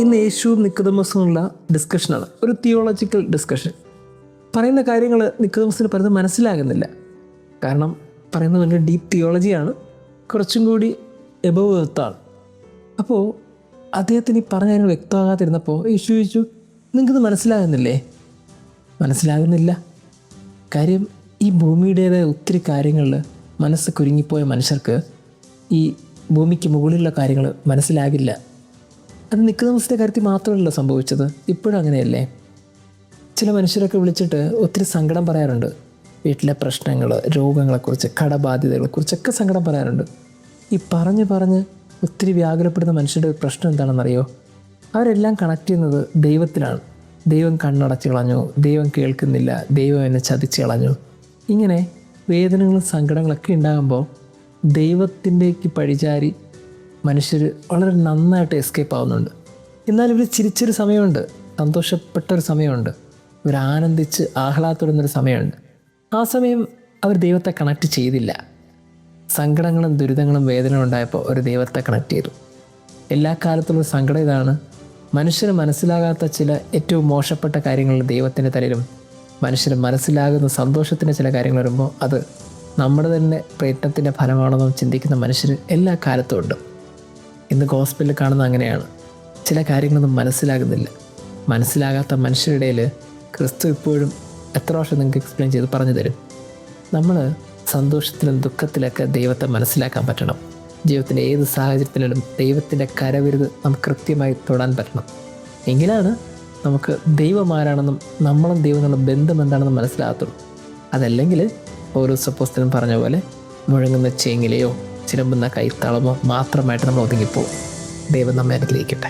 ഇന്ന് യേശുവും നിക്കോദെമോസുമുള്ള ഡിസ്കഷനാണ്, ഒരു തിയോളജിക്കൽ ഡിസ്കഷൻ. പറയുന്ന കാര്യങ്ങൾ നിക്കോദെമോസിന് പലതും മനസ്സിലാകുന്നില്ല. കാരണം പറയുന്നത് വലിയ ഡീപ്പ് തിയോളജിയാണ്, കുറച്ചും കൂടി എബവ് എർത്താണ്. അപ്പോൾ അദ്ദേഹത്തിന് ഈ പറഞ്ഞ കാര്യങ്ങൾ വ്യക്തമാകാതിരുന്നപ്പോൾ യേശു ചോദിച്ചു, നിങ്ങൾക്കിത് മനസ്സിലാകുന്നില്ലേ? മനസ്സിലാകുന്നില്ല. കാര്യം ഈ ഭൂമിയുടേതായ ഒത്തിരി കാര്യങ്ങളിൽ മനസ്സ് കുരുങ്ങിപ്പോയ മനുഷ്യർക്ക് ഈ ഭൂമിക്ക് മുകളിലുള്ള കാര്യങ്ങൾ മനസ്സിലാകില്ല. അത് നിക്കോദെമോസിൻ്റെ കാര്യത്തിൽ മാത്രമല്ല സംഭവിച്ചത്, ഇപ്പോഴും അങ്ങനെയല്ലേ? ചില മനുഷ്യരൊക്കെ വിളിച്ചിട്ട് ഒത്തിരി സങ്കടം പറയാറുണ്ട്. വീട്ടിലെ പ്രശ്നങ്ങൾ, രോഗങ്ങളെക്കുറിച്ച്, കടബാധ്യതകളെക്കുറിച്ചൊക്കെ സങ്കടം പറയാറുണ്ട്. ഈ പറഞ്ഞ് ഒത്തിരി വ്യാകുലപ്പെടുന്ന മനുഷ്യരുടെ പ്രശ്നം എന്താണെന്നറിയോ? അവരെല്ലാം കണക്ട് ചെയ്യുന്നത് ദൈവത്തിലാണ്. ദൈവം കണ്ണടച്ച് കളഞ്ഞു, ദൈവം കേൾക്കുന്നില്ല, ദൈവം എന്നെ ചതിച്ച് കളഞ്ഞു. ഇങ്ങനെ വേദനകളും സങ്കടങ്ങളൊക്കെ ഉണ്ടാകുമ്പോൾ ദൈവത്തിൻ്റെക്ക് പഴിചാരി മനുഷ്യർ വളരെ നന്നായിട്ട് എസ്കേപ്പ് ആവുന്നുണ്ട്. എന്നാൽ ഇവർ ചിരിച്ചൊരു സമയമുണ്ട്, സന്തോഷപ്പെട്ടൊരു സമയമുണ്ട്, ഇവർ ആനന്ദിച്ച് ആഹ്ലാദപ്പെടുന്നൊരു സമയമുണ്ട്. ആ സമയം അവർ ദൈവത്തെ കണക്ട് ചെയ്തില്ല. സങ്കടങ്ങളും ദുരിതങ്ങളും വേദനകളും ഉണ്ടായപ്പോൾ ഒരു ദൈവത്തെ കണക്ട് ചെയ്തു. എല്ലാ കാലത്തുള്ള സങ്കടം ഇതാണ്. മനുഷ്യന് മനസ്സിലാകാത്ത ചില ഏറ്റവും മോശപ്പെട്ട കാര്യങ്ങൾ ദൈവത്തിൻ്റെ തലയിലും മനുഷ്യന് മനസ്സിലാകുന്ന സന്തോഷത്തിൻ്റെ ചില കാര്യങ്ങൾ വരുമ്പോൾ അത് നമ്മുടെ തന്നെ പ്രയത്നത്തിൻ്റെ ഫലമാണെന്നും ചിന്തിക്കുന്ന മനുഷ്യർ എല്ലാ കാലത്തും ഉണ്ട്. ഇന്ന് ഗോസ്പലിൽ കാണുന്നത് അങ്ങനെയാണ്. ചില കാര്യങ്ങളൊന്നും മനസ്സിലാകുന്നില്ല. മനസ്സിലാകാത്ത മനുഷ്യരുടെ ഇടയിൽ ക്രിസ്തു ഇപ്പോഴും എത്ര വർഷം നിങ്ങൾക്ക് എക്സ്പ്ലെയിൻ ചെയ്ത് പറഞ്ഞു തരും. നമ്മൾ സന്തോഷത്തിലും ദുഃഖത്തിലൊക്കെ ദൈവത്തെ മനസ്സിലാക്കാൻ പറ്റണം. ജീവിതത്തിൻ്റെ ഏത് സാഹചര്യത്തിലും ദൈവത്തിൻ്റെ കരവിരുത് നമുക്ക് കൃത്യമായി തൊടാൻ പറ്റണം. എങ്കിലാണ് നമുക്ക് ദൈവം ആരാണെന്നും നമ്മളും ദൈവം എന്നുള്ള ബന്ധം എന്താണെന്നും മനസ്സിലാകത്തുള്ളൂ. അതല്ലെങ്കിൽ ഓരോ സപ്പോസ്റ്റിനും പറഞ്ഞ പോലെ മുഴങ്ങുന്ന ചേങ്ങിലെയോ ചിലമ്പുന്ന കൈത്താളമോ മാത്രമായിട്ട് നമ്മൾ ഒതുങ്ങിപ്പോവും. ദൈവം നമ്മെ അനുഗ്രഹിക്കട്ടെ.